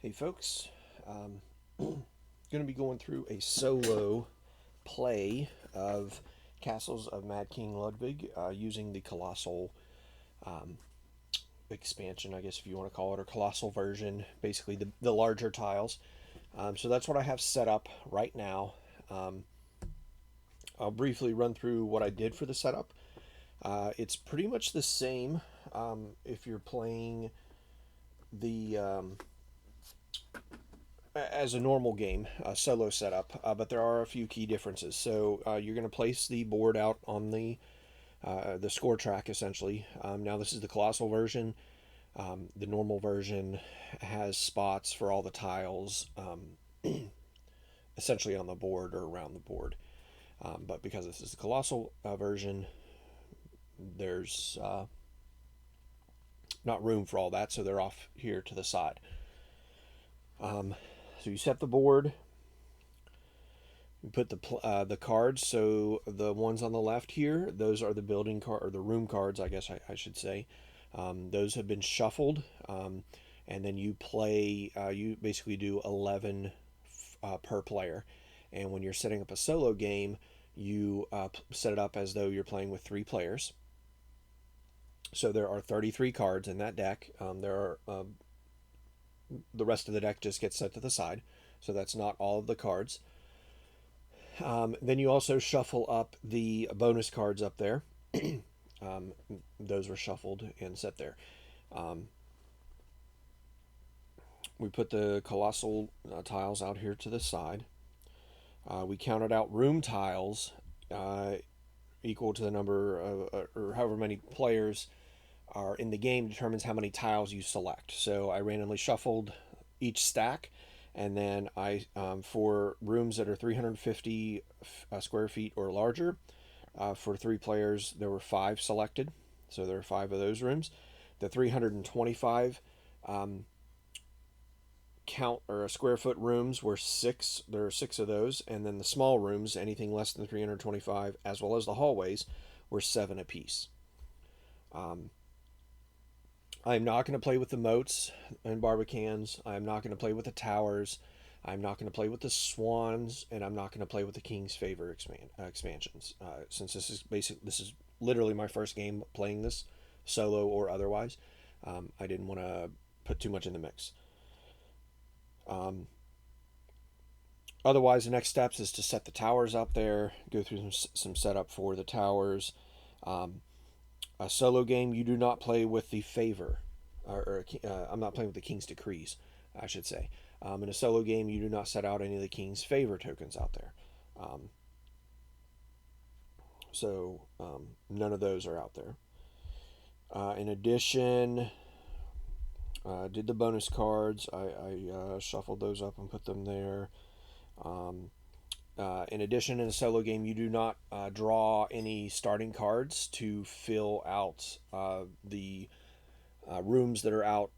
Hey folks, going to be going through a solo play of Castles of Mad King Ludwig using the Colossal um, expansion, I guess if you want to call it, or Colossal version, basically the larger tiles. So that's what I have set up right now. Um, I'll briefly run through what I did for the setup. It's pretty much the same if you're playing the as a normal game, a solo setup, but there are a few key differences. So you're going to place the board out on the score track essentially. Now this is the colossal version. The normal version has spots for all the tiles, essentially on the board or around the board. But because this is the colossal version, there's not room for all that, so they're off here to the side. So you set the board. We put the cards. So the ones on the left here, those are the building card or the room cards, I guess I should say. Those have been shuffled, and then you play. You basically do 11 per player, and when you're setting up a solo game, you set it up as though you're playing with 3 players. So there are 33 cards in that deck. There are the rest of the deck just gets set to the side, so that's not all of the cards. Then you also shuffle up the bonus cards up there. um, those were shuffled and set there. Um, we put the colossal tiles out here to the side. We counted out room tiles uh, equal to the number of, or however many players are in the game determines how many tiles you select. So I randomly shuffled each stack, and then I for rooms that are 350 square feet or larger, for 3 players there were 5 selected, so there are 5 of those rooms. The 325 count or square foot rooms were 6. There are 6 of those, and then the small rooms, anything less than 325, as well as the hallways, were 7 apiece. Um, I'm not going to play with the moats and barbicans. I'm not going to play with the towers. I'm not going to play with the swans, and I'm not going to play with the King's Favor expansions. Since this is literally my first game playing this, solo or otherwise. I didn't want to put too much in the mix. Um, Otherwise, the next steps is to set the towers up there, go through some setup for the towers. Um, a solo game, you do not play with the favor, I'm not playing with the King's Decrees, I should say. In a solo game, you do not set out any of the King's Favor tokens out there. Um, so none of those are out there. In addition, did the bonus cards. I shuffled those up and put them there. Um, in addition, in a solo game, you do not draw any starting cards to fill out the rooms that are out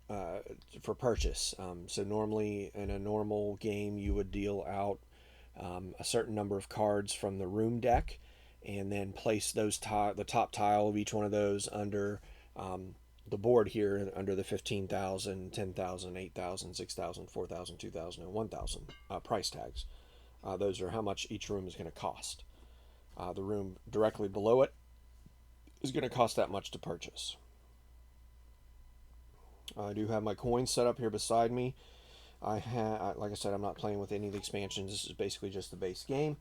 for purchase. So normally in a normal game, you would deal out a certain number of cards from the room deck, and then place the top tile of each one of those under the board here, under the 15,000, 10,000, 8,000, 6,000, 4,000, 2,000, and 1,000 price tags. Those are how much each room is going to cost. The room directly below it is going to cost that much to purchase. I do have my coins set up here beside me. Like I said, I'm not playing with any of the expansions. This is basically just the base game.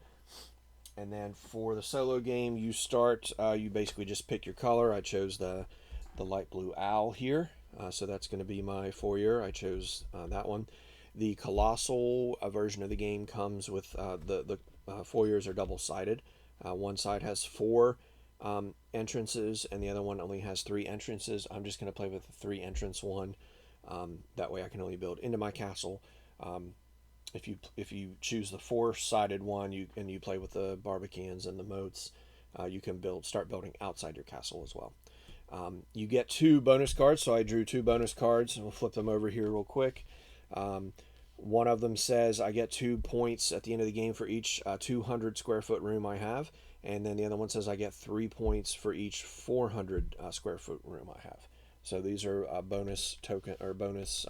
And then for the solo game, you start. You basically just pick your color. I chose the light blue owl here, so that's going to be my foyer. I chose that one. The colossal version of the game comes with the foyers are double sided. One side has 4 entrances, and the other one only has 3 entrances. I'm just going to play with the 3 entrance one. That way, I can only build into my castle. If you choose the 4-sided one, you play with the barbicans and the moats, you can start building outside your castle as well. You get 2 bonus cards, so I drew 2 bonus cards. We'll flip them over here real quick. One of them says I get 2 points at the end of the game for each 200 square foot room I have, and then the other one says I get 3 points for each 400 square foot room I have. So these are bonus token or bonus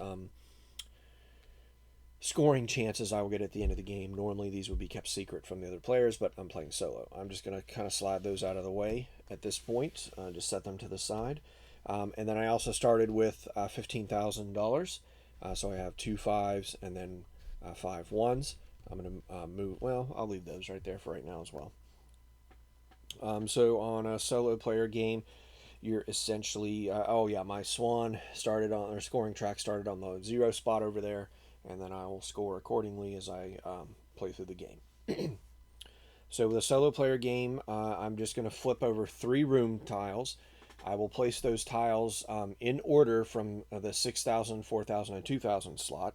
scoring chances I will get at the end of the game. Normally these would be kept secret from the other players, but I'm playing solo. I'm just going to kind of slide those out of the way at this point, just set them to the side. And then I also started with $15,000. So I have 2 5s and then 5 1s. I'm going to move, well, I'll leave those right there for right now as well. So on a solo player game, you're essentially, oh yeah, my swan started on, or scoring track started on the 0 spot over there, and then I will score accordingly as I play through the game. So with a solo player game, I'm just going to flip over 3 room tiles. I will place those tiles in order from the 6,000, 4,000, and 2,000 slot.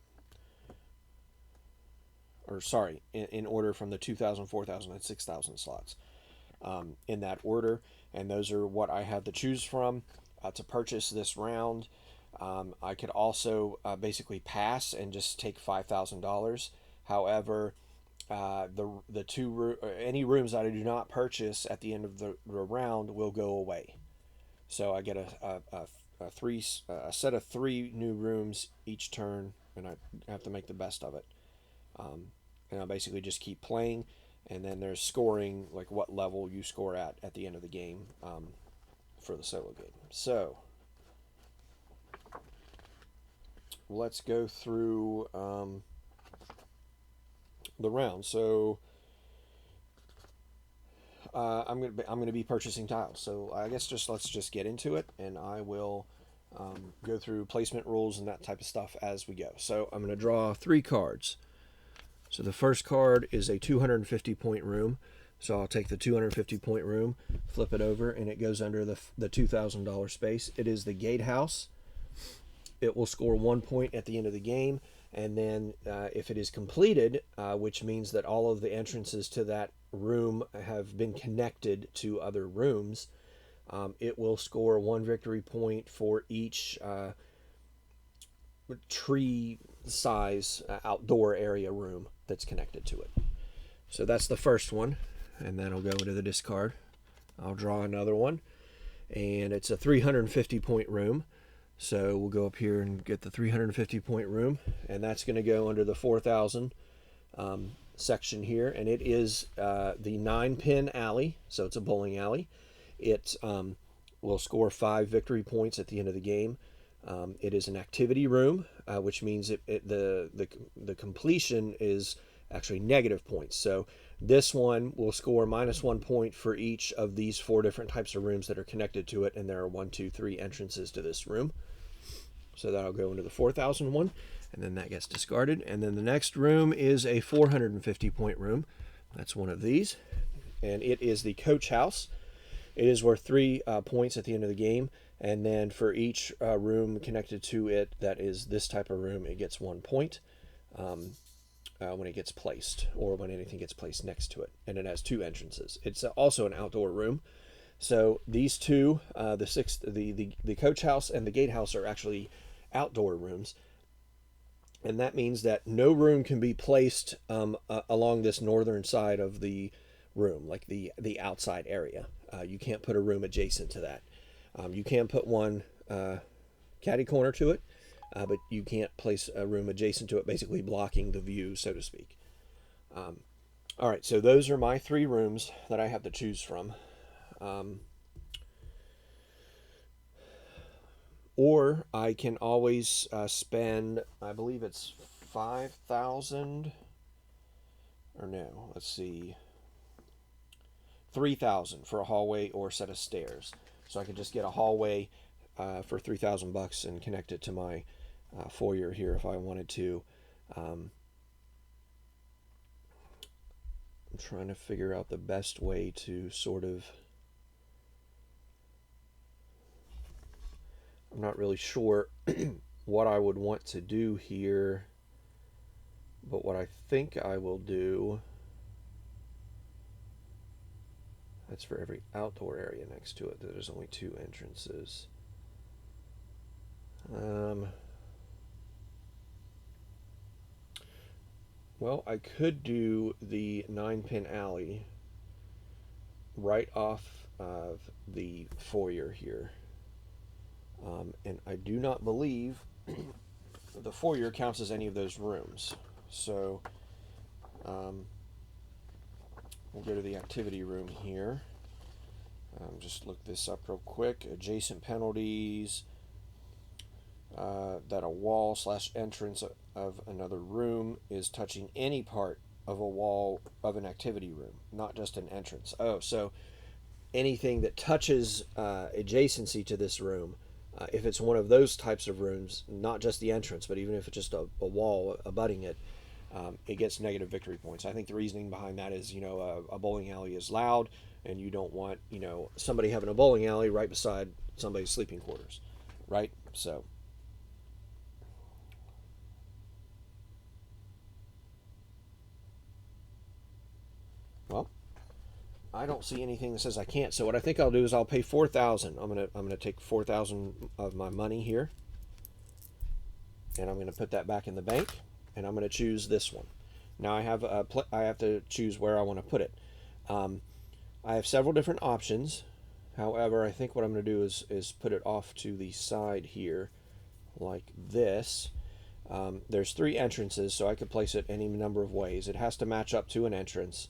Or sorry, in order from the 2,000, 4,000, and 6,000 slots. In that order, and those are what I have to choose from to purchase this round. I could also basically pass and just take $5,000. However, any rooms that I do not purchase at the end of the round will go away. So I get a set of 3 new rooms each turn, and I have to make the best of it. And I'll basically just keep playing, and then there's scoring, like what level you score at the end of the game for the solo game. So let's go through the round. So I'm gonna be purchasing tiles. So I guess let's just get into it, and I will go through placement rules and that type of stuff as we go. So I'm gonna draw 3 cards. So the first card is a 250 point room. So I'll take the 250 point room, flip it over, and it goes under the $2,000 space. It is the gatehouse. It will score 1 point at the end of the game. And then if it is completed, which means that all of the entrances to that room have been connected to other rooms, it will score 1 victory point for each tree size outdoor area room that's connected to it. So that's the first one, and then I'll go into the discard. I'll draw another one, and it's a 350 point room. So we'll go up here and get the 350 point room, and that's going to go under the 4,000 section here, and it is the 9-pin alley, so it's a bowling alley. It will score 5 victory points at the end of the game. It is an activity room, which means the completion is actually negative points. So this one will score -1 point for each of these 4 different types of rooms that are connected to it, and there are 1, 2, 3 entrances to this room. So that'll go into the 4,000 one, and then that gets discarded. And then the next room is a 450 point room. That's one of these, and it is the coach house. It is worth 3 points at the end of the game. And then for each room connected to it that is this type of room, it gets 1 point when it gets placed, or when anything gets placed next to it. And it has 2 entrances. It's also an outdoor room. So these two, the coach house and the gatehouse, are actually outdoor rooms. And that means that no room can be placed along this northern side of the room, like the outside area. You can't put a room adjacent to that. You can put one caddy corner to it, but you can't place a room adjacent to it, basically blocking the view, so to speak. All right, so those are my 3 rooms that I have to choose from. Or I can always spend, I believe it's 5,000, or no, let's see, 3,000 for a hallway or a set of stairs. So I could just get a hallway for $3,000 and connect it to my foyer here if I wanted to. I'm trying to figure out the best way to sort of, I'm not really sure what I would want to do here, but what I think I will do, that's for every outdoor area next to it. There's only 2 entrances. Well, I could do the 9-pin alley right off of the foyer here. And I do not believe the foyer counts as any of those rooms. So we'll go to the activity room here. Just look this up real quick. Adjacent penalties. That a wall / entrance of another room is touching any part of a wall of an activity room, not just an entrance. Oh, so anything that touches adjacency to this room, if it's one of those types of rooms, not just the entrance, but even if it's just a wall abutting it, it gets negative victory points. I think the reasoning behind that is, a bowling alley is loud, and you don't want, somebody having a bowling alley right beside somebody's sleeping quarters, right? So, well, I don't see anything that says I can't. So what I think I'll do is I'll pay 4,000. I'm gonna take 4,000 of my money here, and I'm gonna put that back in the bank, and I'm gonna choose this one. Now I have to choose where I want to put it. I have several different options. However, I think what I'm going to do is put it off to the side here, like this. There's 3 entrances, so I could place it any number of ways. It has to match up to an entrance,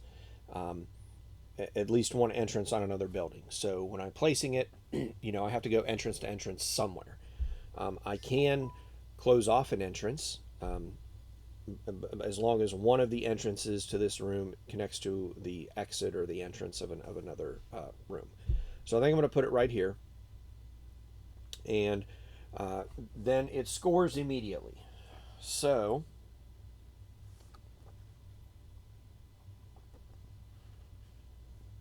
at least one entrance on another building. So when I'm placing it, I have to go entrance to entrance somewhere. I can close off an entrance, as long as one of the entrances to this room connects to the exit or the entrance of another room. So I think I'm going to put it right here, and then it scores immediately. So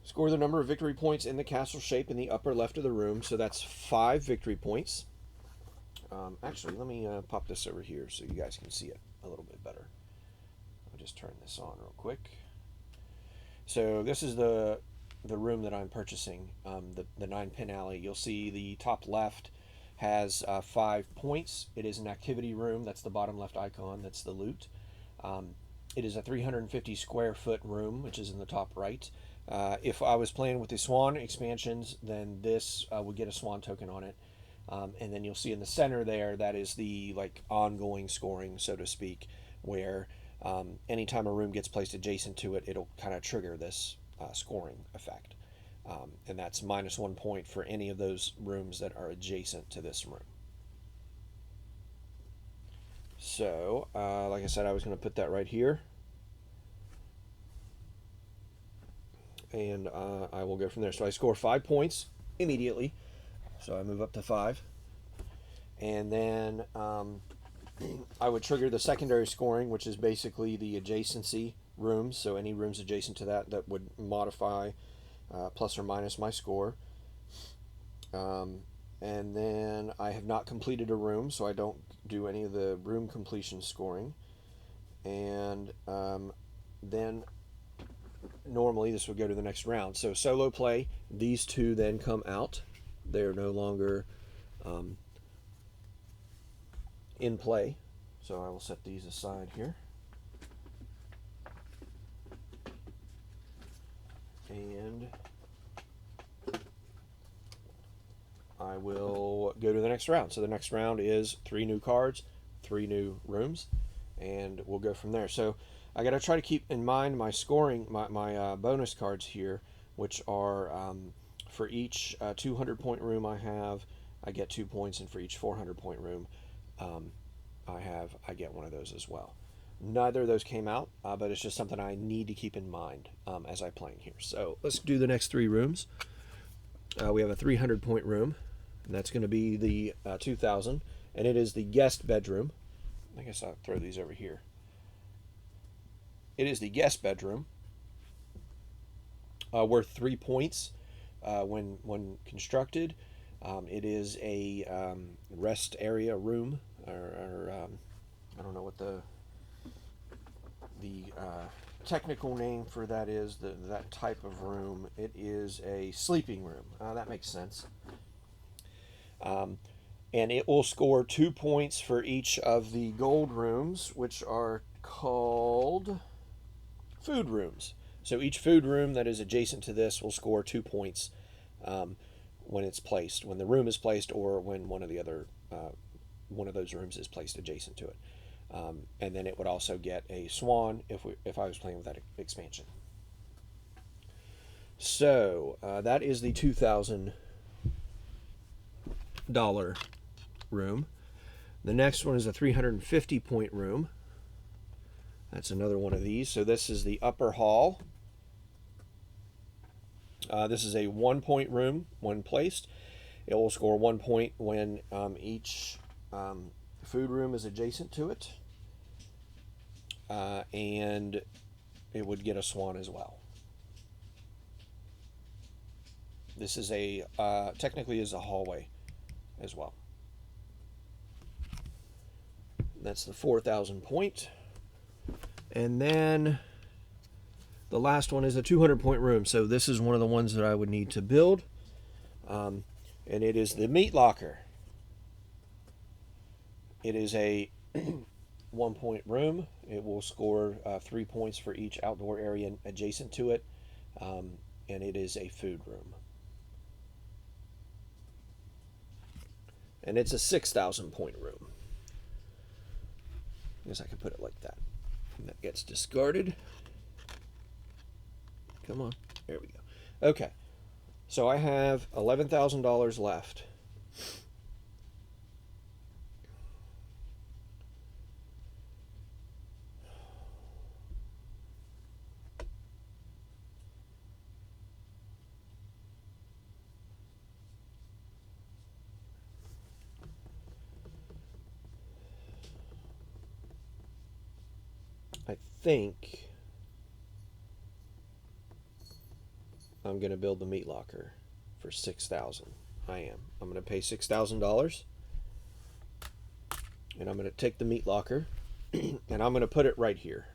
score the number of victory points in the castle shape in the upper left of the room. So that's 5 victory points. Actually, let me pop this over here so you guys can see it a little bit better. I'll just turn this on real quick. So this is the room that I'm purchasing, the 9-pin alley. You'll see the top left has 5 points. It is an activity room. That's the bottom left icon. That's the loot. It is a 350 square foot room, which is in the top right. If I was playing with the Swan expansions, then this would get a Swan token on it. And then you'll see in the center there, that is the ongoing scoring, so to speak, where anytime a room gets placed adjacent to it, it'll kind of trigger this scoring effect. And that's -1 point for any of those rooms that are adjacent to this room. So, like I said, I was going to put that right here. And I will go from there. So I score 5 points immediately. So I move up to 5. And then I would trigger the secondary scoring, which is basically the adjacency rooms. So any rooms adjacent to that would modify plus or minus my score. And then I have not completed a room, so I don't do any of the room completion scoring. And then normally this would go to the next round. So solo play, these 2 then come out. They're no longer in play. So I will set these aside here. And I will go to the next round. So the next round is 3 new cards, 3 new rooms, and we'll go from there. So I got to try to keep in mind my scoring, my bonus cards here, which are for each 200-point room I get 2 points, and for each 400-point room I get one of those as well. Neither of those came out, but it's just something I need to keep in mind as I play in here. So let's do the next 3 rooms. We have a 300-point room, and that's going to be the 2,000, and it is the guest bedroom. I guess I'll throw these over here. It is the guest bedroom, worth 3 points when constructed. It is a rest area room, or I don't know what the technical name for that is. That type of room. It is a sleeping room. That makes sense. And it will score 2 points for each of the gold rooms, which are called food rooms. So each food room that is adjacent to this will score 2 points when it's placed, when the room is placed, or when one of those rooms is placed adjacent to it. And then it would also get a swan if I was playing with that expansion. So that is the $2,000 room. The next one is a 350 point room. That's another one of these. So this is the upper hall. This is a 1 point room when placed. It will score 1 point when each food room is adjacent to it. And it would get a swan as well. This is technically is a hallway as well. That's the 4,000 point. And then the last one is a 200 point room. So this is one of the ones that I would need to build. And it is the meat locker. It is a 1 point room. It will score 3 points for each outdoor area adjacent to it. And it is a food room. And it's a 6,000 point room. I guess I could put it like that. And that gets discarded. Come on. There we go. Okay. So I have $11,000 left. I think I'm going to build the meat locker for $6,000. I am. I'm going to pay $6,000, and I'm going to take the meat locker, and I'm going to put it right here.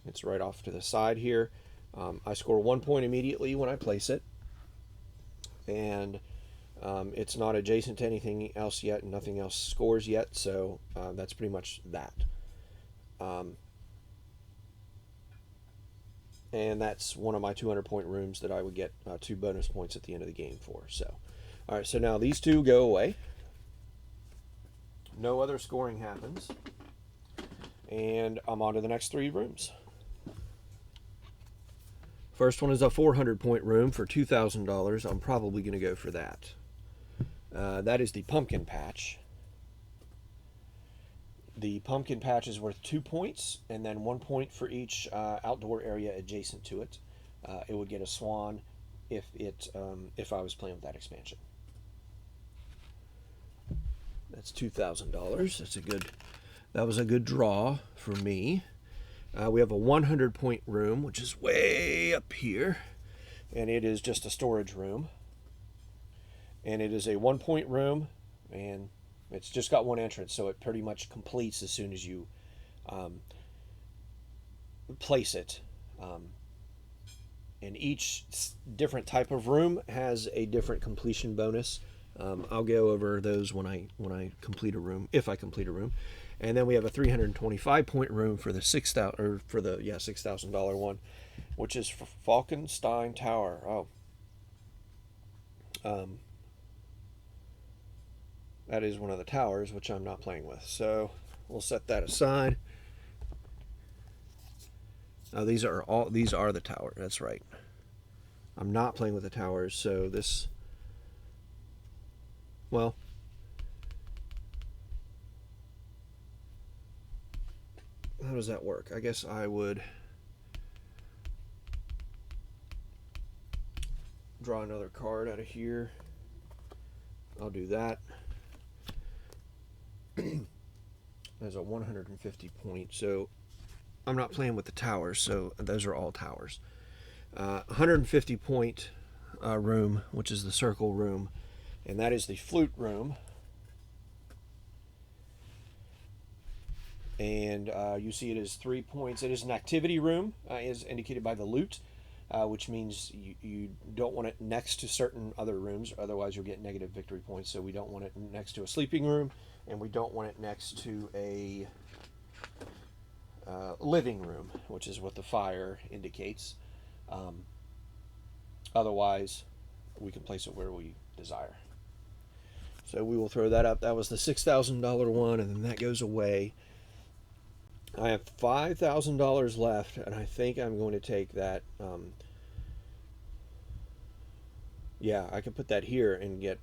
It's right off to the side here. I score 1 point immediately when I place it, and it's not adjacent to anything else yet, and nothing else scores yet, so that's pretty much that. And that's one of my 200 point rooms that I would get 2 bonus points at the end of the game for. So, all right, so now these two go away. No other scoring happens. And I'm on to the next 3 rooms. First one is a 400 point room for $2,000. I'm probably going to go for that. That is the pumpkin patch. The pumpkin patch is worth 2 points, and then 1 point for each outdoor area adjacent to it. It would get a swan if I was playing with that expansion. That's $2,000. That was a good draw for me. We have a 100 point room, which is way up here, and it is just a storage room. And it is a 1 point room, and it's just got 1 entrance, so it pretty much completes as soon as you place it. And each different type of room has a different completion bonus. I'll go over those when I complete a room, if I complete a room. And then we have a 325 point room for the $6,000 one, which is for Falkenstein Tower. That is one of the towers, which I'm not playing with. So we'll set that aside. Now these are the tower. That's right. I'm not playing with the towers, so this. Well, how does that work? I guess I would draw another card out of here. I'll do that. There's a 150 point, so I'm not playing with the towers, so those are all towers. 150 point room, which is the circle room, and that is the flute room. And you see it is 3 points. It is an activity room, is indicated by the loot, which means you don't want it next to certain other rooms, otherwise you'll get negative victory points. So we don't want it next to a sleeping room, and we don't want it next to a living room, which is what the fire indicates. Otherwise, we can place it where we desire. So we will throw that up. That was the $6,000 one, and then that goes away. I have $5,000 left, and I think I'm going to take that. Yeah, I can put that here and get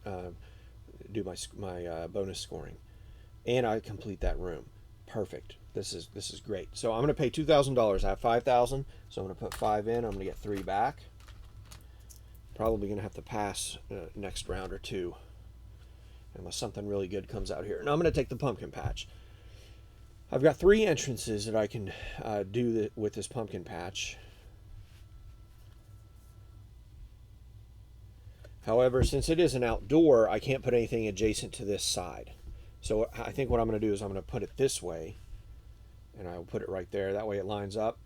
do my bonus scoring, and I complete that room. Perfect. This is great. So I'm going to pay $2,000. I have 5,000, so I'm going to put 5 in. I'm going to get 3 back. Probably going to have to pass next round or two, unless something really good comes out here. Now I'm going to take the pumpkin patch. I've got 3 entrances that I can do with this pumpkin patch. However, since it is an outdoor, I can't put anything adjacent to this side. So I think what I'm going to do is I'm going to put it this way, and I will put it right there. That way it lines up,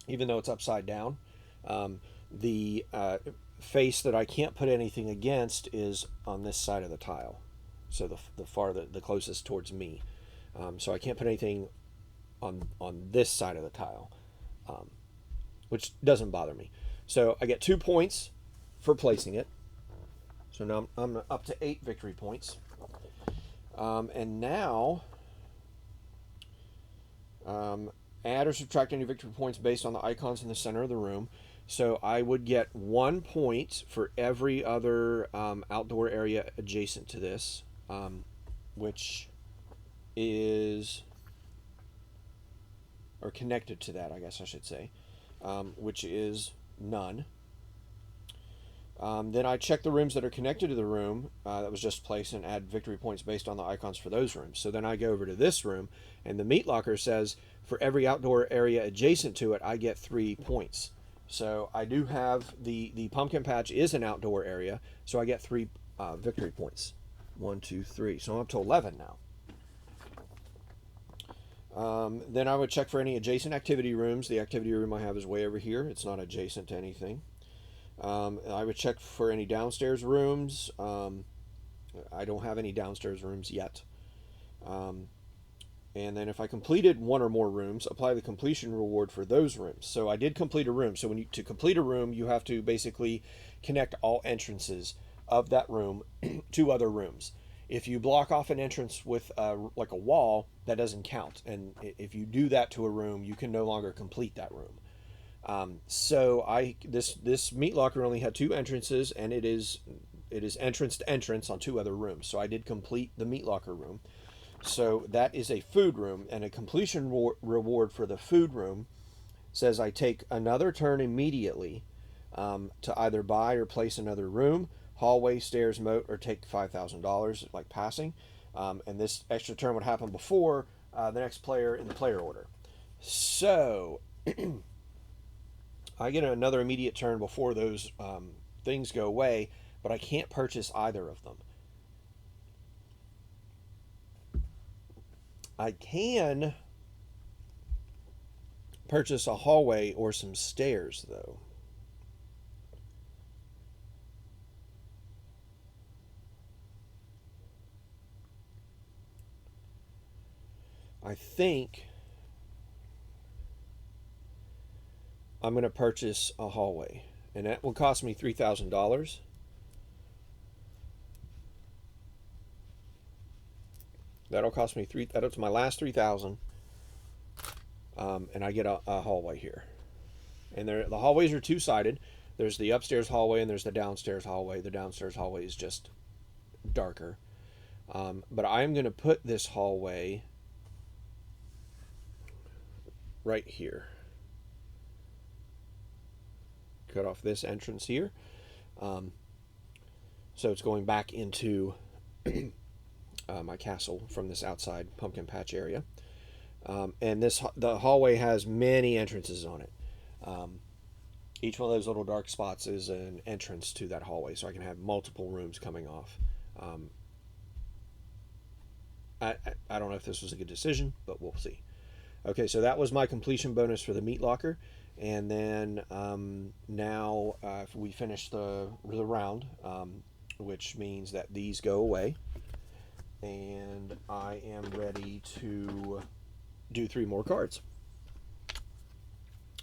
even though it's upside down. The face that I can't put anything against is on this side of the tile, so the closest towards me. So I can't put anything on this side of the tile, which doesn't bother me. So I get 2 points for placing it. So now I'm up to 8 victory points. And now, add or subtract any victory points based on the icons in the center of the room. So I would get 1 point for every other outdoor area adjacent to this, which is, or connected to that, I guess I should say, which is none. Then I check the rooms that are connected to the room that was just placed and add victory points based on the icons for those rooms. So then I go over to this room, and the meat locker says for every outdoor area adjacent to it, I get 3 points. So I do have the pumpkin patch is an outdoor area, so I get 3 victory points. 1, 2, 3. So I'm up to 11 now. Then I would check for any adjacent activity rooms. The activity room I have is way over here. It's not adjacent to anything. I would check for any downstairs rooms. I don't have any downstairs rooms yet. And then if I completed 1 or more rooms, apply the completion reward for those rooms. So I did complete a room. So to complete a room, you have to basically connect all entrances of that room to other rooms. If you block off an entrance with like a wall, that doesn't count. And if you do that to a room, you can no longer complete that room. So this meat locker only had 2 entrances, and it is entrance to entrance on 2 other rooms. So I did complete the meat locker room. So that is a food room, and a completion reward for the food room says I take another turn immediately to either buy or place another room, hallway, stairs, moat, or take $5,000 like passing. And this extra turn would happen before the next player in the player order. So I get another immediate turn before those things go away, but I can't purchase either of them. I can purchase a hallway or some stairs, though. I think I'm going to purchase a hallway, and that will cost me $3,000. That'll cost me that's my last 3,000, and I get a hallway here. And the hallways are 2-sided. There's the upstairs hallway and there's the downstairs hallway. The downstairs hallway is just darker, but I'm going to put this hallway right here. Cut off this entrance here, so it's going back into my castle from this outside pumpkin patch area. And the hallway has many entrances on it. Each one of those little dark spots is an entrance to that hallway, so I can have multiple rooms coming off. I don't know if this was a good decision, but we'll see. Okay, so that was my completion bonus for the meat locker. And then now we finish the round, which means that these go away. And I am ready to do 3 more cards.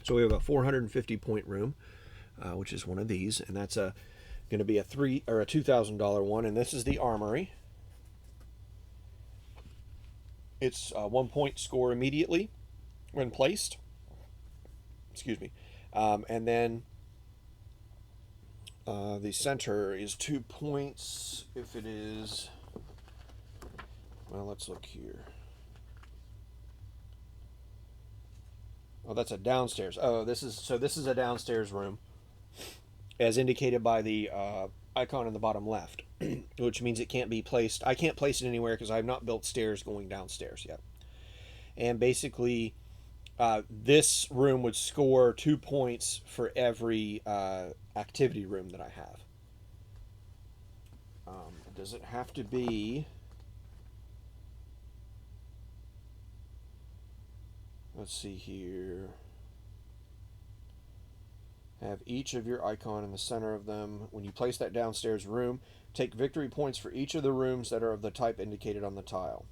So we have a 450 point room, which is one of these, and that's Going to be a $2,000 one, and this is the Armory. It's a 1 point score immediately when placed. Excuse me. And then the center is 2 points if it is. Well, let's look here. Oh, that's a downstairs. Oh, this is a downstairs room, as indicated by the icon in the bottom left, which means it can't be placed. I can't place it anywhere because I've not built stairs going downstairs yet. And basically, this room would score 2 points for every activity room that I have. Does it have to be? Let's see here. Have each of your icon in the center of them. When you place that downstairs room, take victory points for each of the rooms that are of the type indicated on the tile.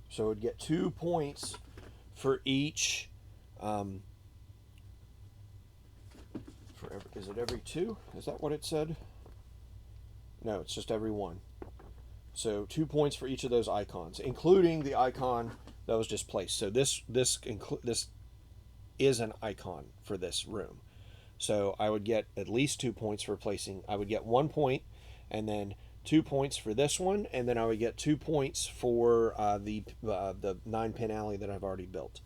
So it would get 2 points for each. Is it every 2? Is that what it said? No, it's just every 1. So 2 points for each of those icons, including the icon that was just placed. So this is an icon for this room. So I would get at least 2 points for placing. I would get 1 point, and then 2 points for this one, and then I would get 2 points for the 9-pin alley that I've already built.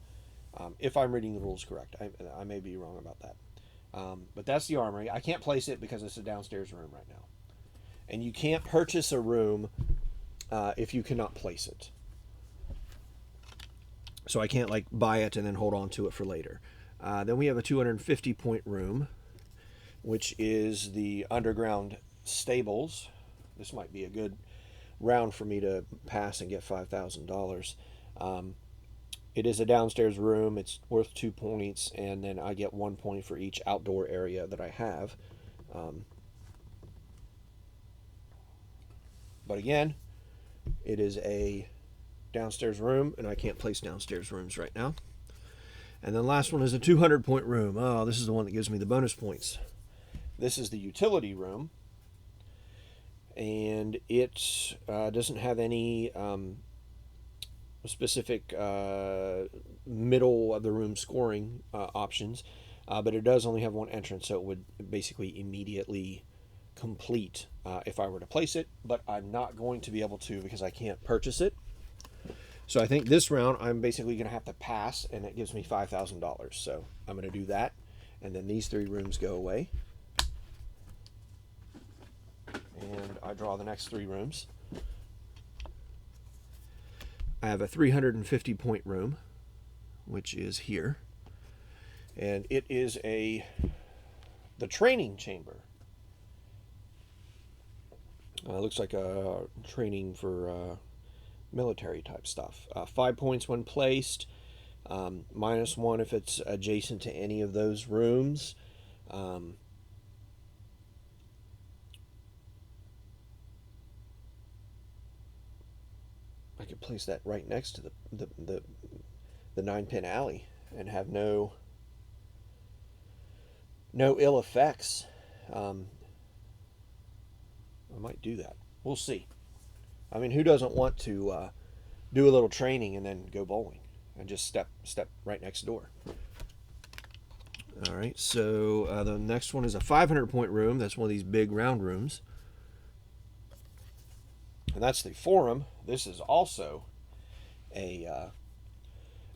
If I'm reading the rules correct, I may be wrong about that. But that's the Armory. I can't place it because it's a downstairs room right now. And you can't purchase a room if you cannot place it. So I can't buy it and then hold on to it for later. Then we have a 250-point room, which is the underground stables. This might be a good round for me to pass and get $5,000. It is a downstairs room. It's worth 2 points, and then I get 1 point for each outdoor area that I have. But again, it is a downstairs room, and I can't place downstairs rooms right now. And then the last one is a 200-point room. Oh, this is the one that gives me the bonus points. This is the utility room, and it doesn't have any specific middle of the room scoring options, but it does only have one entrance, so it would basically immediately complete if I were to place it, but I'm not going to be able to because I can't purchase it. So I think this round I'm basically going to have to pass, and it gives me $5,000. So I'm going to do that, and then these 3 rooms go away. And I draw the next 3 rooms. I have a 350-point room, which is here. And it is the training chamber. Looks like a training for military type stuff. 5 points when placed, -1 if it's adjacent to any of those rooms. I could place that right next to the 9-pin alley and have no ill effects. I might do that. We'll see. I mean, who doesn't want to do a little training and then go bowling and just step right next door? All right, so the next one is a 500-point room. That's one of these big round rooms. And that's the forum. This is also a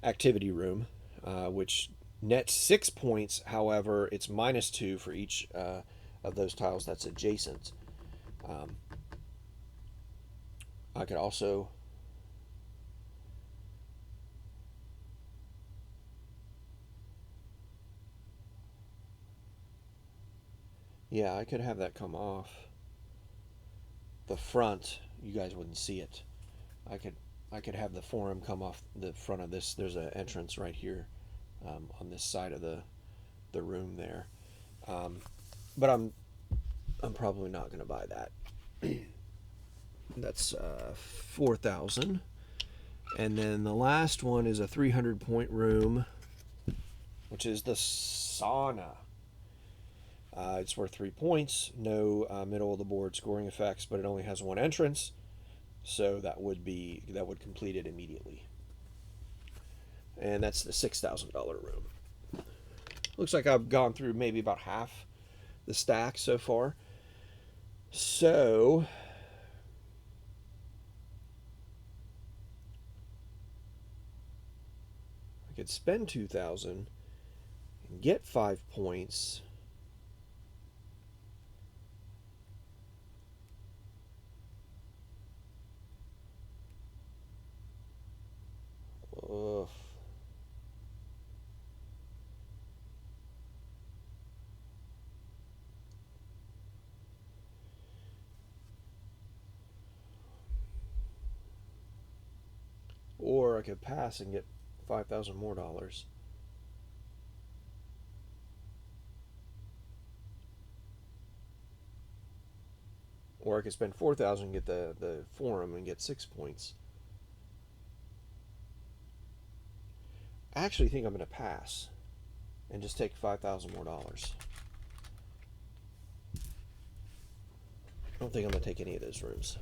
activity room, which nets 6 points. However, it's -2 for each of those tiles that's adjacent. I could also I could have that come off the front. You guys wouldn't see it. I could have the forum come off the front of this. There's an entrance right here on this side of the room there. But I'm probably not going to buy that. That's 4,000. And then the last one is a 300-point room, which is the sauna. It's worth 3 points. No middle of the board scoring effects, but it only has one entrance, so that would complete it immediately. And that's the $6,000 room. Looks like I've gone through maybe about half the stack so far. So I could spend 2,000 and get 5 points. Ugh. Or I could pass and get 5,000 more dollars. Or I could spend 4,000 and get the forum and get 6 points. I actually think I'm going to pass and just take 5,000 more dollars. I don't think I'm going to take any of those rooms.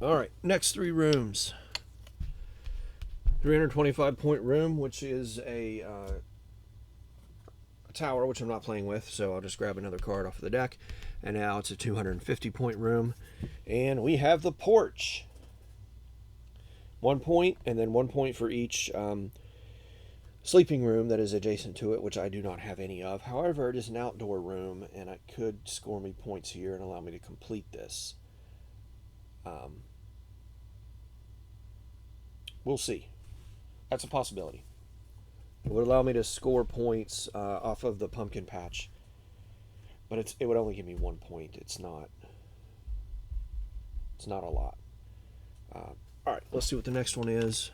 All right, next 3 rooms. 325-point room, which is a tower, which I'm not playing with, so I'll just grab another card off of the deck. And now it's a 250-point room. And we have the porch. 1 point, and then 1 point for each sleeping room that is adjacent to it, which I do not have any of. However, it is an outdoor room, and it could score me points here and allow me to complete this. We'll see. That's a possibility. It would allow me to score points off of the pumpkin patch, but it would only give me 1 point. It's not a lot. All right, let's see what the next one is.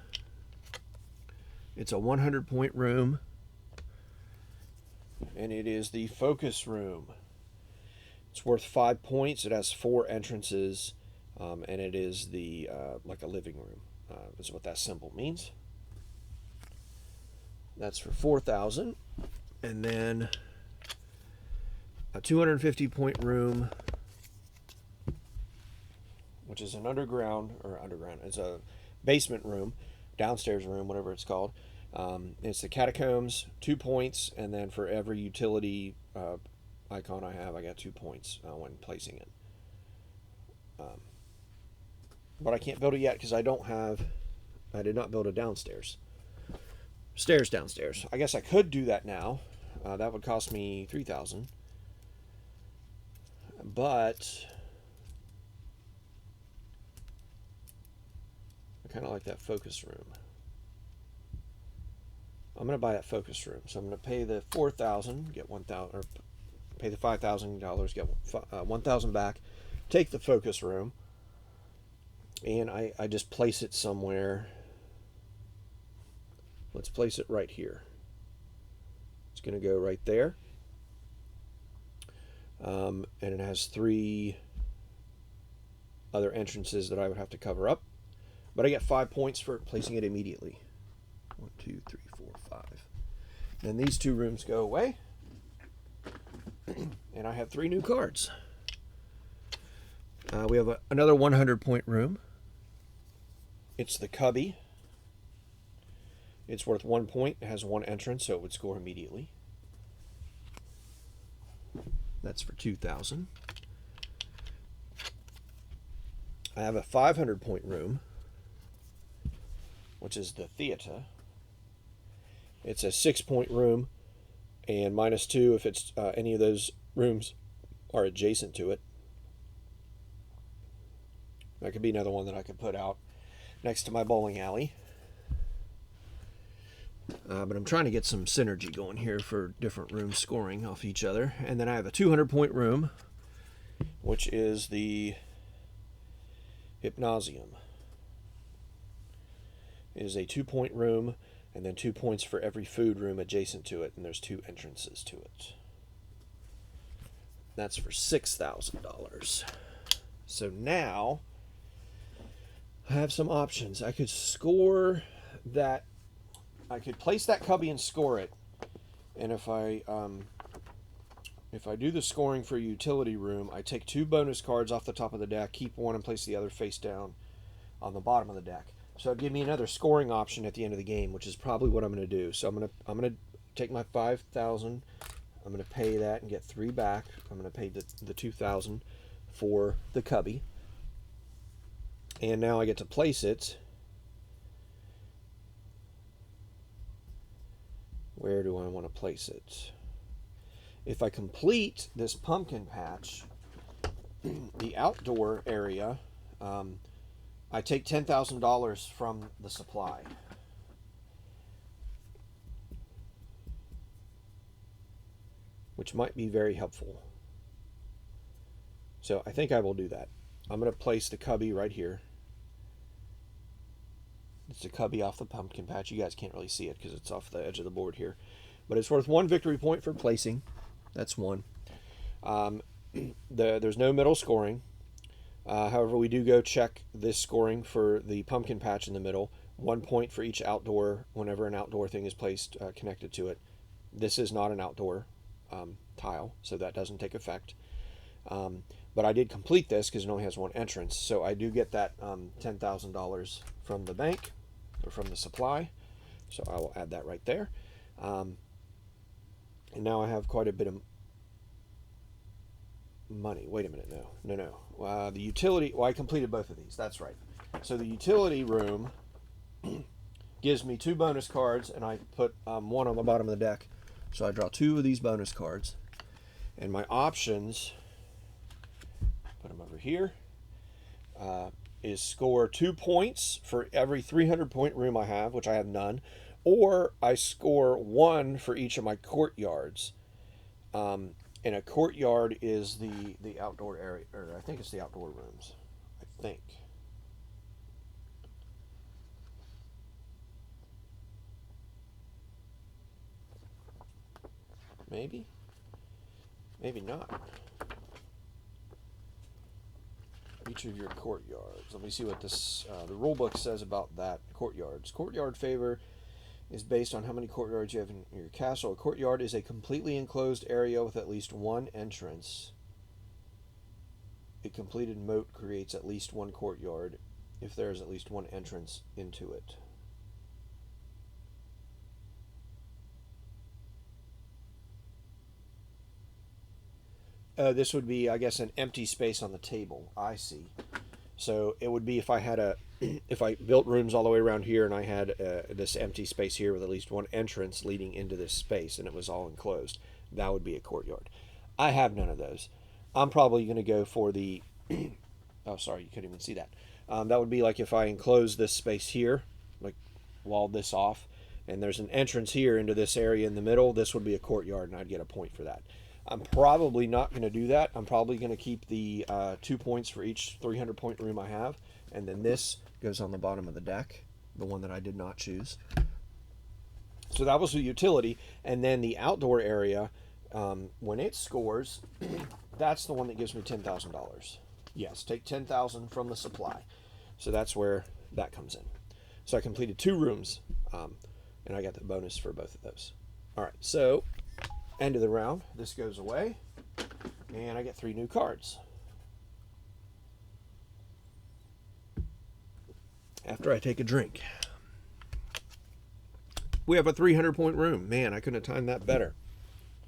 It's a 100-point room, and it is the focus room. It's worth 5 points. It has 4 entrances, and it is the like a living room. Is what that symbol means. That's for 4,000, and then a 250-point room, which is an underground. It's a basement room, downstairs room, whatever it's called. It's the catacombs, 2 points, and then for every utility icon I have, I got 2 points when placing it. But I can't build it yet because I did not build a stairs downstairs. I guess I could do that now. That would cost me 3,000. But I kind of like that focus room. I'm going to buy that focus room. So I'm going to pay the 4,000, get 1,000, or pay the $5,000, get 1,000 back. Take the focus room, and I just place it somewhere. Let's place it right here. It's going to go right there. And it has 3 other entrances that I would have to cover up. But I get 5 points for placing it immediately. 1, 2, 3, 4, 5. Then these 2 rooms go away. And I have 3 new cards. We have another 100-point room. It's the cubby. It's worth 1 point. It has 1 entrance, so it would score immediately. That's for 2,000. I have a 500-point room, which is the theater. It's a 6-point room, and -2 if it's any of those rooms are adjacent to it. That could be another one that I could put out next to my bowling alley. But I'm trying to get some synergy going here for different rooms scoring off each other. And then I have a 200-point room, which is the Hypnosium. It is a 2-point room, and then 2 points for every food room adjacent to it, and there's 2 entrances to it. That's for $6,000. So now I have some options. I could score that. I could place that cubby and score it. And if I do the scoring for a utility room, I take 2 bonus cards off the top of the deck, keep one, and place the other face down on the bottom of the deck. So it'd give me another scoring option at the end of the game, which is probably what I'm going to do. So I'm going to take my 5,000. I'm going to pay that and get 3 back. I'm going to pay the 2,000 for the cubby. And now I get to place it. Where do I want to place it? If I complete this pumpkin patch, the outdoor area, I take $10,000 from the supply. Which might be very helpful. So I think I will do that. I'm going to place the cubby right here. It's a cubby off the pumpkin patch. You guys can't really see it because it's off the edge of the board here. But it's worth 1 victory point for placing. That's 1. There's no middle scoring. However, we do go check this scoring for the pumpkin patch in the middle. 1 point for each outdoor, whenever an outdoor thing is placed connected to it. This is not an outdoor tile, so that doesn't take effect. But I did complete this because it only has 1 entrance. So I do get that $10,000 from the bank, or from the supply. So I will add that right there. And now I have quite a bit of money. Wait a minute, no. The utility, well, I completed both of these, that's right. So the utility room gives me 2 bonus cards, and I put 1 on the bottom of the deck. So I draw 2 of these bonus cards. And my options, put them over here, is score 2 points for every 300-point room I have, which I have none, or I score 1 for each of my courtyards. And a courtyard is the outdoor area, or I think it's the outdoor rooms. I think. Maybe? Maybe not. Each of your courtyards. Let me see what this the rule book says about that. Courtyards. Courtyard favor is based on how many courtyards you have in your castle. A courtyard is a completely enclosed area with at least 1 entrance. A completed moat creates at least 1 courtyard if there is at least 1 entrance into it. This would be, I guess, an empty space on the table. I see. So it would be if I had if I built rooms all the way around here and I had this empty space here with at least 1 entrance leading into this space and it was all enclosed. That would be a courtyard. I have none of those. I'm probably going to go for the... oh, sorry, you couldn't even see that. That would be like if I enclose this space here, like walled this off, and there's an entrance here into this area in the middle. This would be a courtyard, and I'd get a point for that. I'm probably not going to do that. I'm probably going to keep the 2 points for each 300-point room I have, and then this goes on the bottom of the deck, the one that I did not choose. So that was the utility, and then the outdoor area, when it scores, that's the one that gives me $10,000. Yes, take $10,000 from the supply. So that's where that comes in. So I completed 2 rooms, and I got the bonus for both of those. All right, so end of the round, this goes away, and I get 3 new cards. After I take a drink. We have a 300-point room. Man, I couldn't have timed that better.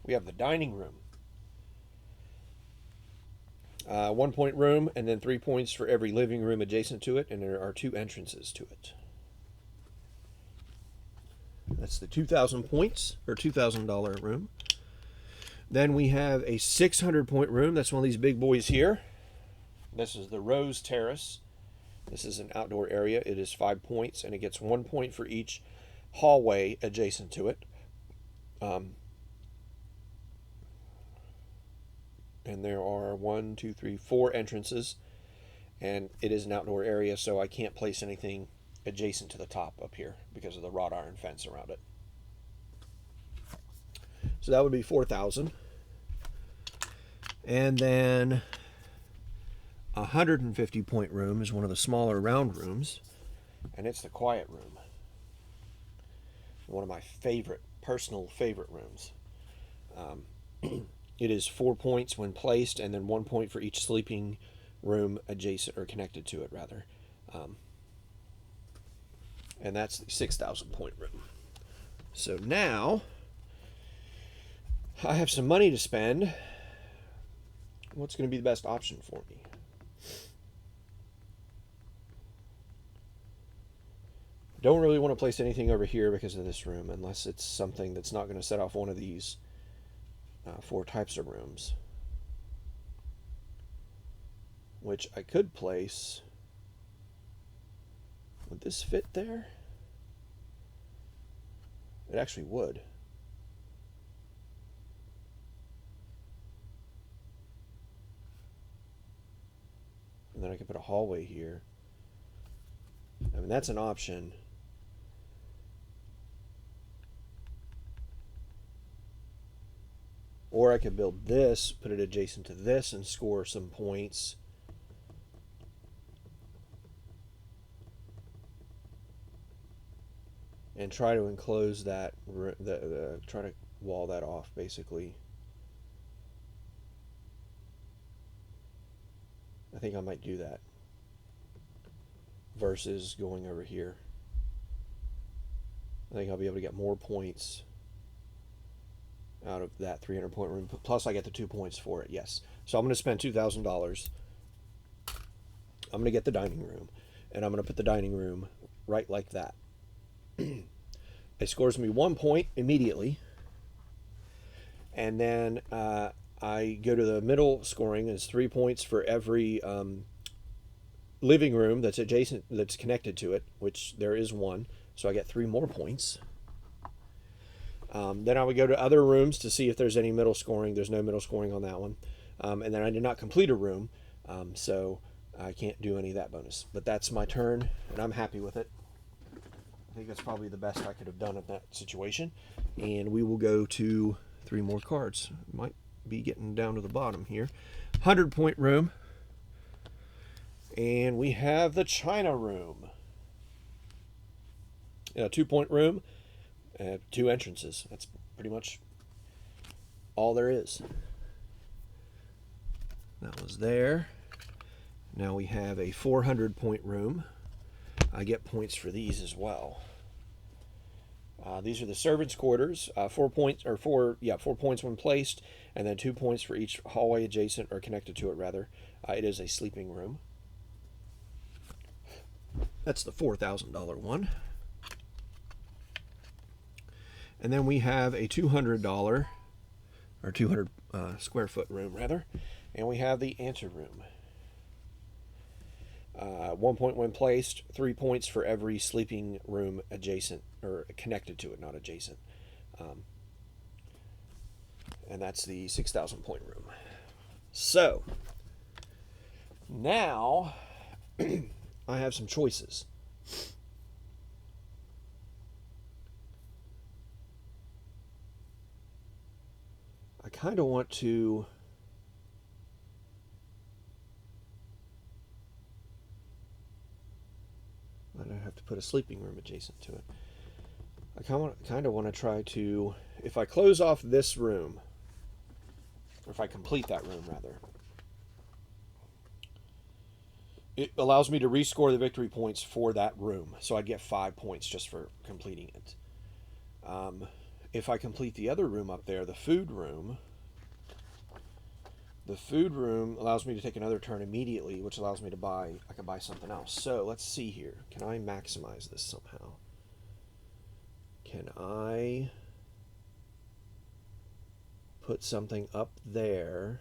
We have the dining room. 1-point room, and then 3 points for every living room adjacent to it, and there are 2 entrances to it. That's the 2,000 points, or $2,000 room. Then we have a 600-point room. That's one of these big boys here. This is the Rose Terrace. This is an outdoor area. It is 5 points, and it gets 1 point for each hallway adjacent to it. And there are 4 entrances, and it is an outdoor area, so I can't place anything adjacent to the top up here because of the wrought iron fence around it. So that would be 4,000. And then 150 point room is one of the smaller round rooms, and it's the quiet room. One of my personal favorite rooms. It is 4 points when placed, and then 1 point for each sleeping room adjacent or connected to it, rather. And that's the 6,000 point room. So now I have some money to spend. What's going to be the best option for me? Don't really want to place anything over here because of this room, unless it's something that's not going to set off one of these 4 types of rooms, which I could place. Would this fit there? It actually would. And then I could put a hallway here. I mean, that's an option. Or I could build this, put it adjacent to this, and score some points. And try to enclose that, try to wall that off, basically. I think I might do that. Versus going over here. I think I'll be able to get more points out of that 300 point room. Plus I get the 2 points for it, yes. So I'm going to spend $2,000. I'm going to get the dining room. And I'm going to put the dining room right like that. It scores me 1 point immediately. And then I go to the middle scoring. It's 3 points for every living room that's adjacent, that's connected to it, which there is one. So I get 3 more points. Then I would go to other rooms to see if there's any middle scoring. There's no middle scoring on that one. And then I did not complete a room, so I can't do any of that bonus. But that's my turn, and I'm happy with it. I think that's probably the best I could have done in that situation. And we will go to 3 more cards. Might be getting down to the bottom here. 100 point room. And we have the China room. 2 point room. 2 entrances. That's pretty much all there is. That was there. Now we have a 400 point room. I get points for these as well. These are the servants' quarters. 4 points when placed, and then 2 points for each hallway adjacent or connected to it, rather. It is a sleeping room. That's the $4,000 one. And then we have a $200 or 200 square foot room, rather, and we have the anteroom. 1 point when placed, 3 points for every sleeping room adjacent or connected to it, not adjacent. And that's the 6,000 point room. So now I have some choices. I kind of want to I have to put a sleeping room adjacent to it. I kind of want to try to, if I close off this room, or if I complete that room rather, it allows me to rescore the victory points for that room. So I'd get 5 points just for completing it. If I complete the other room up there, the food room allows me to take another turn immediately, which allows me to I can buy something else. So let's see here. Can I maximize this somehow? Can I put something up there?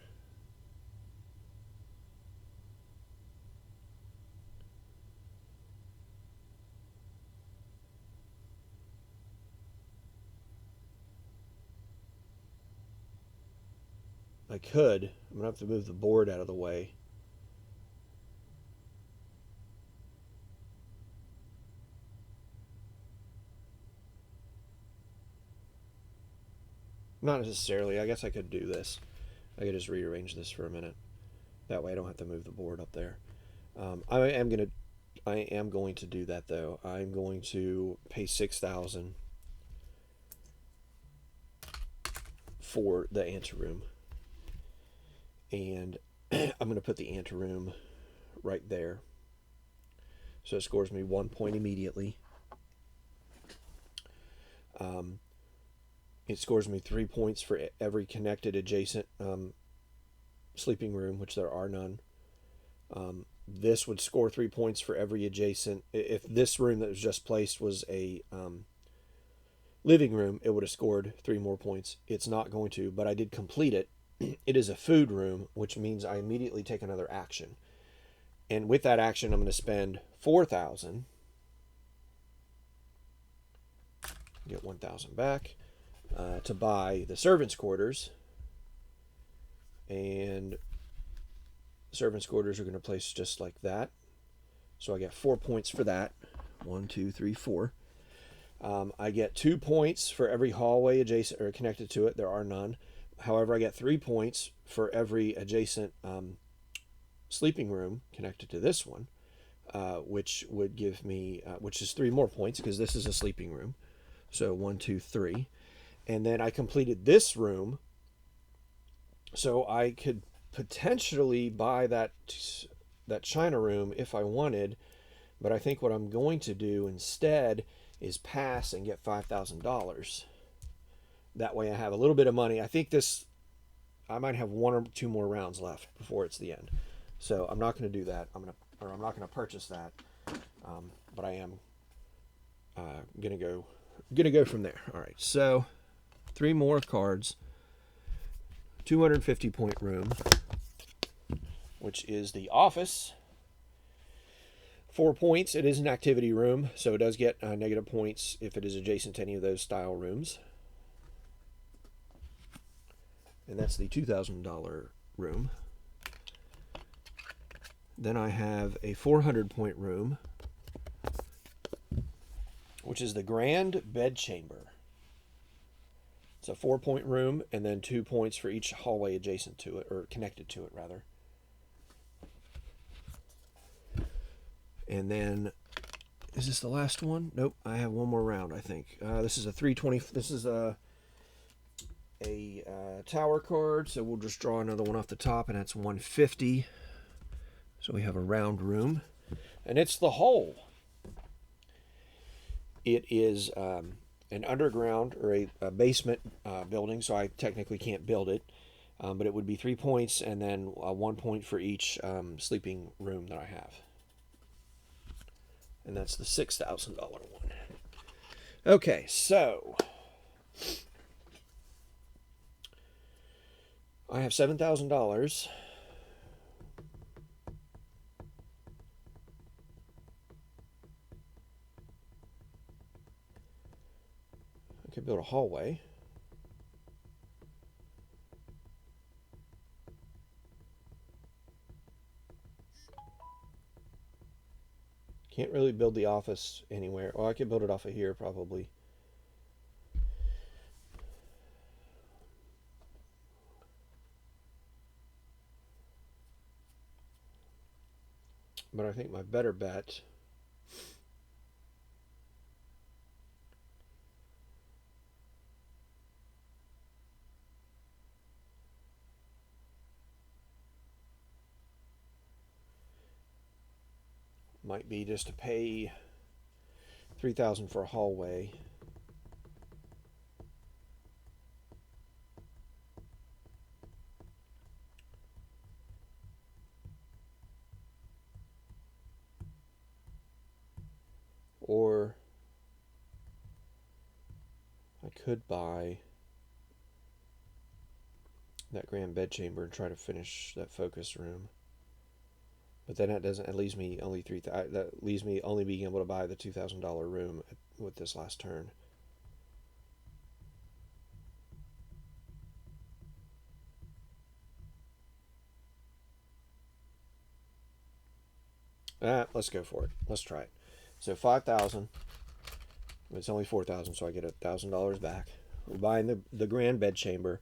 I could. I'm going to have to move the board out of the way. Not necessarily. I guess I could do this. I could just rearrange this for a minute. That way I don't have to move the board up there. I am going to do that though. I'm going to pay $6,000 for the anteroom, and I'm going to put the anteroom right there. So it scores me 1 point immediately. It scores me 3 points for every connected adjacent sleeping room, which there are none. This would score 3 points for every adjacent. If this room that was just placed was a living room, it would have scored 3 more points. It's not going to, but I did complete it. It is a food room, which means I immediately take another action. And with that action, I'm going to spend $4,000. Get 1,000 back to buy the servants' quarters. And servants' quarters are going to place just like that. So I get 4 points for that. 1, 2, 3, 4. I get 2 points for every hallway adjacent or connected to it. There are none. However, I get 3 points for every adjacent sleeping room connected to this one, which would give me, which is 3 more points because this is a sleeping room. So 1, 2, 3. And then I completed this room, so I could potentially buy that China room if I wanted, but I think what I'm going to do instead is pass and get $5,000. That way I have a little bit of money. I think I might have 1 or 2 more rounds left before it's the end. So I'm not going to do that. I'm not going to purchase that. But I am going to go from there. All right. So 3 more cards. 250 point room, which is the office. 4 points. It is an activity room, so it does get negative points if it is adjacent to any of those style rooms. And that's the $2,000 room. Then I have a 400 point room, which is the grand bedchamber. It's a 4 point room, and then 2 points for each hallway adjacent to it, or connected to it, rather. And then, is this the last one? Nope, I have 1 more round, I think. This is a 320. This is a tower card, so we'll just draw another one off the top, and that's 150. So we have a round room, and it's the hole. It is an underground or a basement building, so I technically can't build it, but it would be 3 points and then 1 point for each sleeping room that I have. And that's the $6,000 one. Okay, so I have $7,000. I could build a hallway. Can't really build the office anywhere. Well, I could build it off of here probably. But I think my better bet might be just to pay $3,000 for a hallway. Or I could buy that grand bedchamber and try to finish that focus room. But then it leaves me only that leaves me only being able to buy the $2,000 room with this last turn. Let's go for it. Let's try it. So 5,000. It's only 4,000, so I get $1,000 back. We're buying the grand bedchamber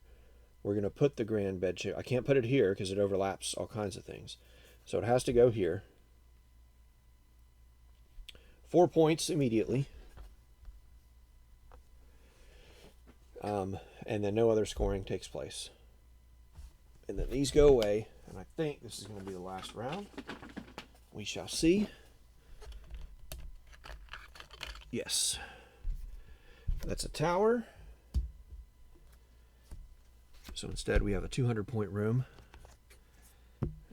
we're going to put the grand bed chair. I can't put it here because it overlaps all kinds of things. So it has to go here. 4 points immediately. And then no other scoring takes place. And then these go away. And I think this is going to be the last round. We shall see. Yes. That's a tower. So instead we have a 200-point room.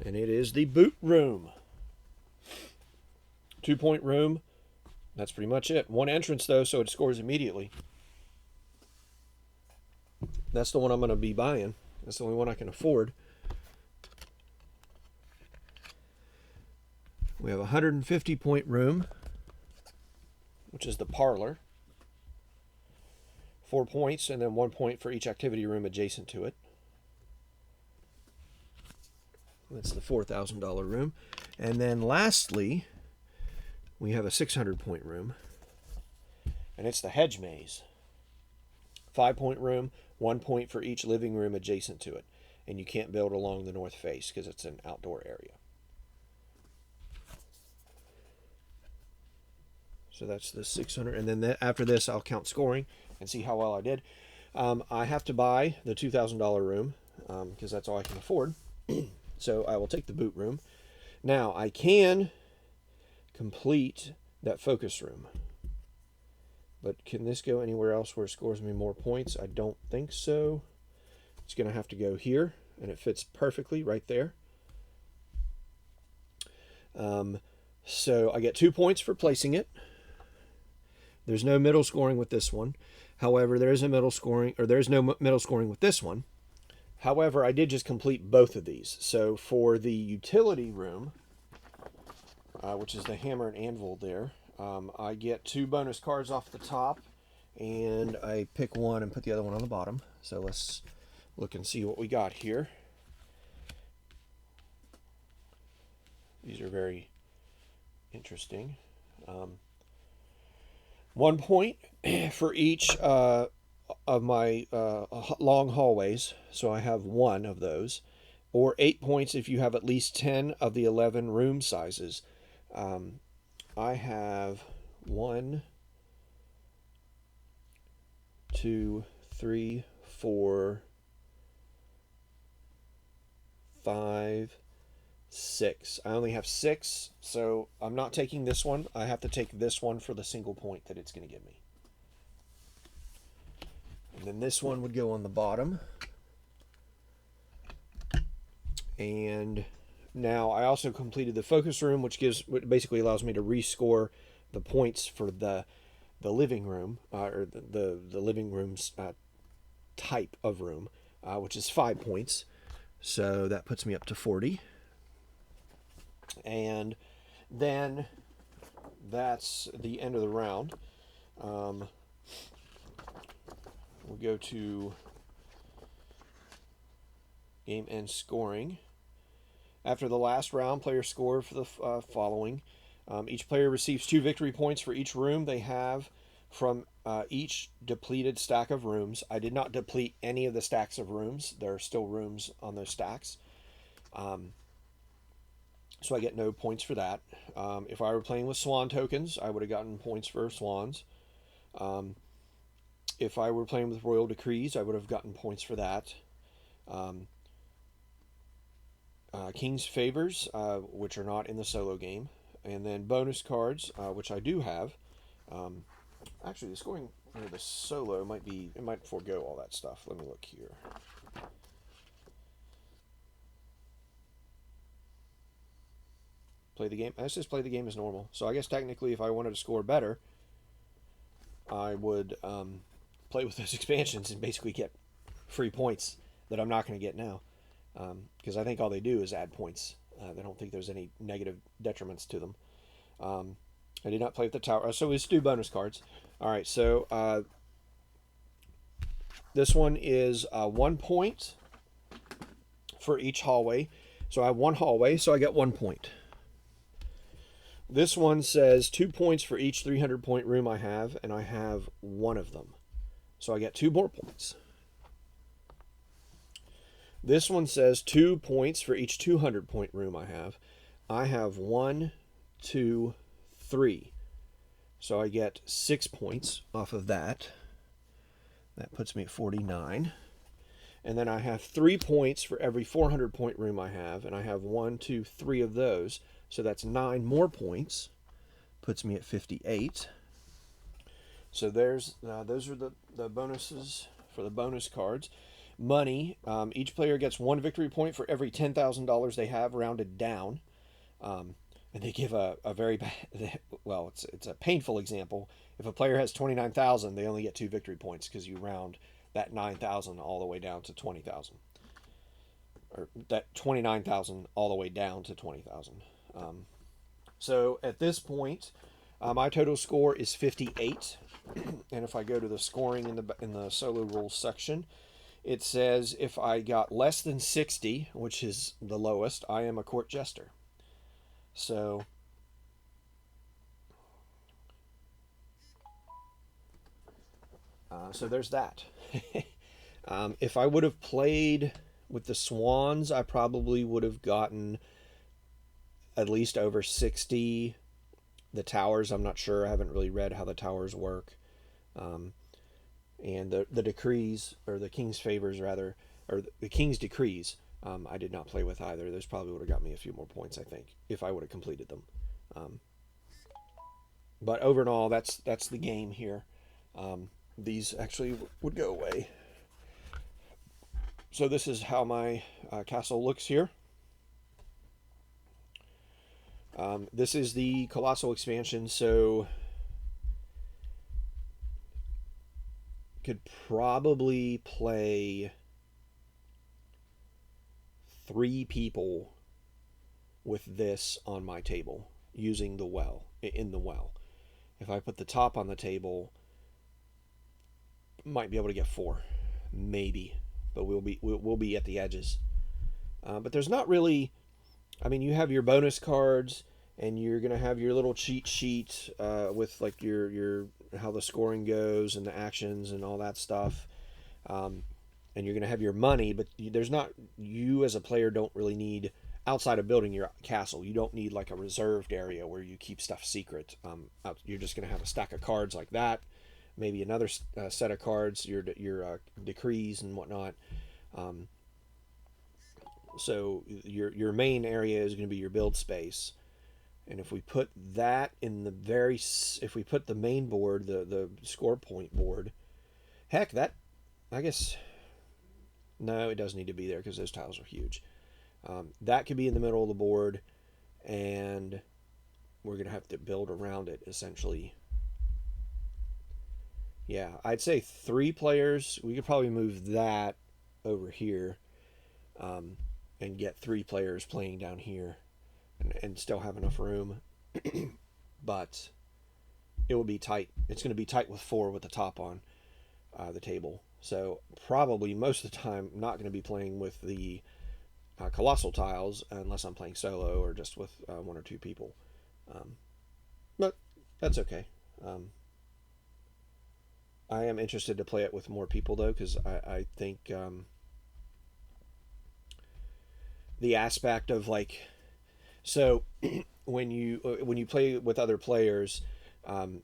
And it is the boot room. 2-point room. That's pretty much it. One entrance though, so it scores immediately. That's the one I'm going to be buying. That's the only one I can afford. We have a 150-point room, which is the parlor. 4 points, and then 1 point for each activity room adjacent to it. That's the $4,000 room. And then lastly, we have a 600-point room, and it's the hedge maze. 5-point room, 1 point for each living room adjacent to it. And you can't build along the north face because it's an outdoor area. So that's the 600. And then after this, I'll count scoring and see how well I did. I have to buy the $2,000 room because that's all I can afford. So I will take the boot room. Now, I can complete that focus room. But can this go anywhere else where it scores me more points? I don't think so. It's going to have to go here, and it fits perfectly right there. So I get 2 points for placing it. There's no middle scoring with this one. However, there is a middle scoring, or there's no middle scoring with this one. However, I did just complete both of these. So for the utility room, which is the hammer and anvil there, I get 2 bonus cards off the top, and I pick one and put the other one on the bottom. So let's look and see what we got here. These are very interesting. 1 point for each of my long hallways, so I have 1 of those, or 8 points if you have at least 10 of the 11 room sizes. I have 1, 2, 3, 4, 5, 6. I only have 6, so I'm not taking this one. I have to take this one for the single point that it's going to give me. And then this one would go on the bottom. And now I also completed the focus room, which basically allows me to rescore the points for the living room, or the living room's type of room, which is 5 points. So that puts me up to 40. And then that's the end of the round. We'll go to game end scoring. After the last round, players score for the following. Each player receives 2 victory points for each room they have from each depleted stack of rooms. I did not deplete any of the stacks of rooms. There are still rooms on those stacks. So I get no points for that. If I were playing with swan tokens, I would have gotten points for swans. If I were playing with royal decrees, I would have gotten points for that. King's favors, which are not in the solo game. And then bonus cards, which I do have. Actually, the scoring for the solo might forego all that stuff. Let me look here. Play the game. Let's just play the game as normal. So I guess technically, if I wanted to score better, I would play with those expansions and basically get free points that I'm not going to get now. Because I think all they do is add points. I don't think there's any negative detriments to them. I did not play with the tower. So let's do bonus cards. All right, so this one is 1 point for each hallway. So I have 1 hallway, so I get 1 point. This one says 2 points for each 300-point room I have, and I have 1 of them. So I get 2 more points. This one says 2 points for each 200-point room I have. I have 1, 2, 3. So I get 6 points off of that. That puts me at 49. And then I have 3 points for every 400-point room I have, and I have 1, 2, 3 of those. So that's 9 more points. Puts me at 58. So those are the bonuses for the bonus cards. Money. Each player gets 1 victory point for every $10,000 they have, rounded down. And they give a very bad, well, it's a painful example. If a player has 29,000, they only get 2 victory points because you round that 9,000 all the way down to 20,000, or that 29,000 all the way down to 20,000. So at this point, my total score is 58, and if I go to the scoring in the solo rules section, it says if I got less than 60, which is the lowest, I am a court jester. So there's that. If I would have played with the Swans, I probably would have gotten at least over 60. The towers, I'm not sure. I haven't really read how the towers work. And the decrees, or the king's favors rather, or the king's decrees, I did not play with either. Those probably would have got me a few more points, I think, if I would have completed them. But overall, that's the game here. These actually would go away. So this is how my castle looks here. This is the Colossal expansion, so could probably play 3 people with this on my table using the well, in the well. If I put the top on the table, might be able to get 4, maybe, but we'll be at the edges. But there's not really, I mean, you have your bonus cards, and you're gonna have your little cheat sheet with like your how the scoring goes and the actions and all that stuff. And you're gonna have your money, but there's not, you as a player don't really need, outside of building your castle, you don't need like a reserved area where you keep stuff secret. You're just gonna have a stack of cards like that, maybe another set of cards, your decrees and whatnot. So your main area is going to be your build space, and if we put that in if we put the main board, the score point board, heck, that, I guess, no, it doesn't need to be there because those tiles are huge. That could be in the middle of the board, and we're going to have to build around it essentially. Yeah, I'd say 3 players. We could probably move that over here, and get 3 players playing down here, and still have enough room. But it will be tight. It's going to be tight with 4 with the top on the table. So probably most of the time not going to be playing with the Colossal tiles unless I'm playing solo or just with 1 or 2 people. But that's okay. I am interested to play it with more people though, because I think the aspect of like, so when you play with other players,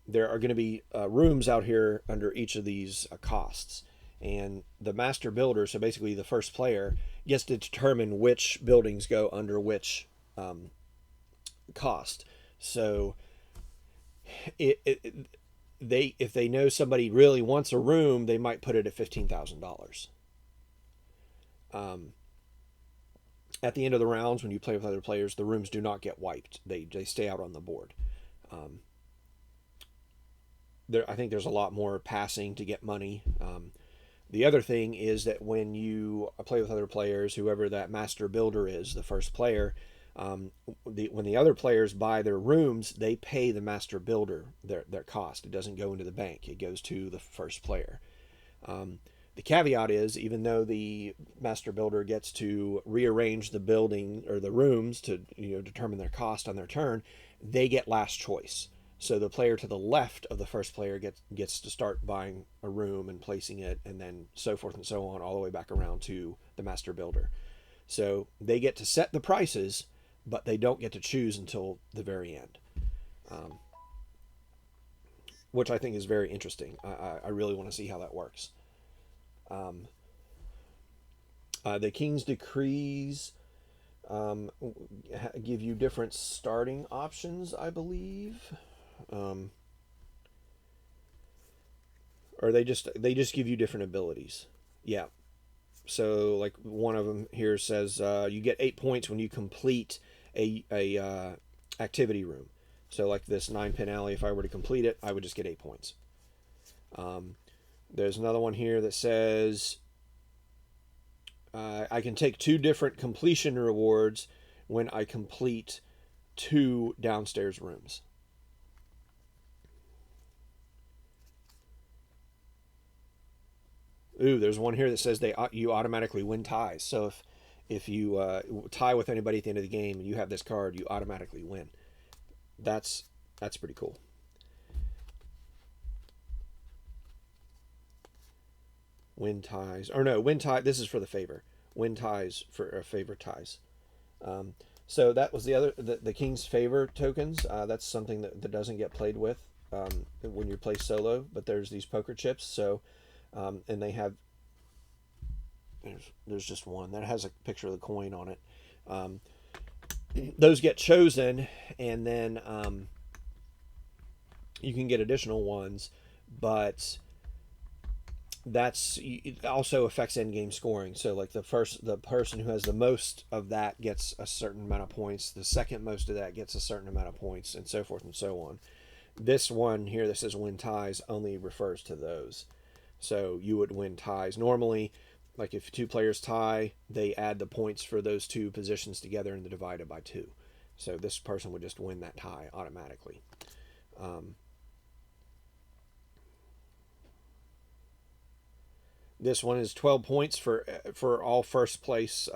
there are going to be rooms out here under each of these costs, and the master builder, so basically the first player, gets to determine which buildings go under which cost. So if they know somebody really wants a room, they might put it at $15,000. At the end of the rounds, when you play with other players, the rooms do not get wiped. They stay out on the board. I think there's a lot more passing to get money. The other thing is that when you play with other players, whoever that master builder is, the first player, when the other players buy their rooms, they pay the master builder their cost. It doesn't go into the bank. It goes to the first player. The caveat is, even though the master builder gets to rearrange the building or the rooms to determine their cost on their turn, they get last choice. So the player to the left of the first player gets to start buying a room and placing it, and then so forth and so on, all the way back around to the master builder. So they get to set the prices, but they don't get to choose until the very end, um, which I think is very interesting. I really want to see how that works. Um, the King's Decrees give you different starting options, I believe. Um, or they just give you different abilities. Yeah. So like one of them here says you get 8 points when you complete a activity room. So like this 9-pin alley, if I were to complete it, I would just get 8 points. Um, there's another one here that says I can take 2 different completion rewards when I complete 2 downstairs rooms. Ooh, there's one here that says you automatically win ties. So if you tie with anybody at the end of the game and you have this card, you automatically win. That's that's pretty cool. Win ties, or no, win tie. This is for the favor. Win ties for favor ties. Um, so that was the King's Favor tokens. That's something that doesn't get played with when you play solo. But there's these poker chips. So and they have there's just one that has a picture of the coin on it. Um, those get chosen, and then you can get additional ones, but it also affects end game scoring. So like the person who has the most of that gets a certain amount of points. The second most of that gets a certain amount of points, and so forth and so on. This one here that says win ties only refers to those. So you would win ties normally. Like if 2 players tie, they add the points for those 2 positions together and they divide it by 2. So this person would just win that tie automatically. Um, this one is 12 points for all first place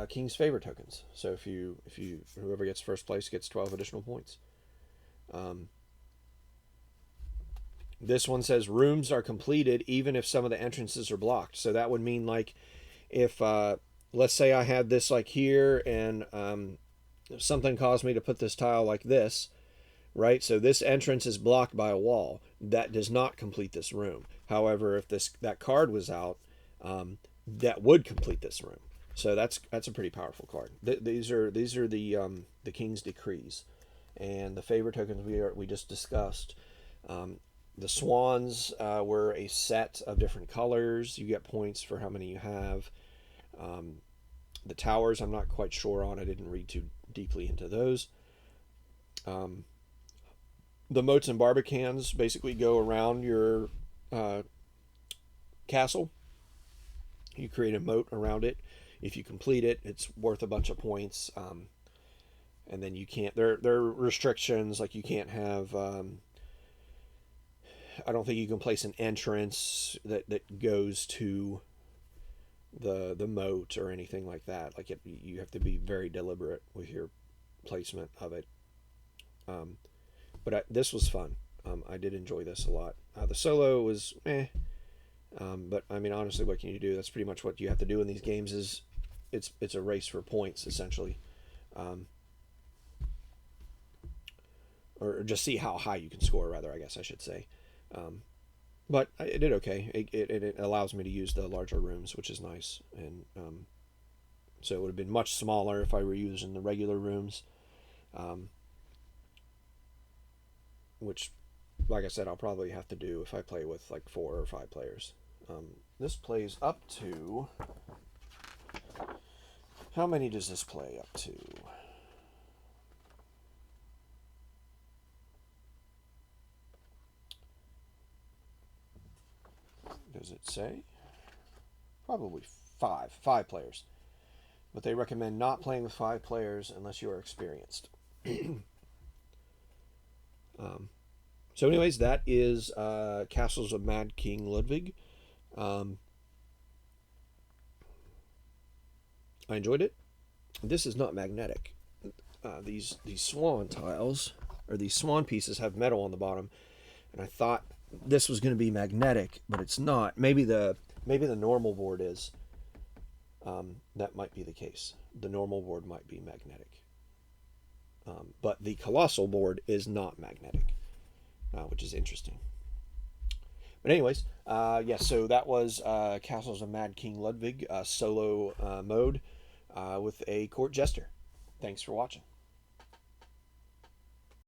King's Favor tokens. So if you whoever gets first place gets 12 additional points. Um, this one says rooms are completed even if some of the entrances are blocked. So that would mean like if let's say I had this like here and something caused me to put this tile like this, right? So this entrance is blocked by a wall. That does not complete this room. However, if that card was out, that would complete this room. So that's a pretty powerful card. These are the King's Decrees, and the favor tokens we just discussed. The swans were a set of different colors. You get points for how many you have. The towers, I'm not quite sure on. I didn't read too deeply into those. The moats and barbicans basically go around your castle. You create a moat around it. If you complete it, it's worth a bunch of points. And then you can't. There are restrictions, like you can't have. I don't think you can place an entrance that goes to the moat or anything like that. Like you have to be very deliberate with your placement of it. But this was fun. I did enjoy this a lot. The solo was but I mean, honestly, what can you do? That's pretty much what you have to do in these games. Is it's a race for points essentially, or just see how high you can score. Rather, I guess I should say. But it did okay. It allows me to use the larger rooms, which is nice. And so it would have been much smaller if I were using the regular rooms. Which, like I said, I'll probably have to do if I play with like 4 or 5 players. This plays up to... How many does this play up to? Does it say? Probably 5. 5 players. But they recommend not playing with 5 players unless you are experienced. So anyways, that is Castles of Mad King Ludwig. I enjoyed it. This is not magnetic. these swan tiles, or these swan pieces, have metal on the bottom, and I thought this was going to be magnetic, but it's not. Maybe the normal board is. That might be the case. The normal board might be magnetic, but the Colossal board is not magnetic, which is interesting. But anyways, yeah. So that was Castles of Mad King Ludwig solo mode with a court jester. Thanks for watching.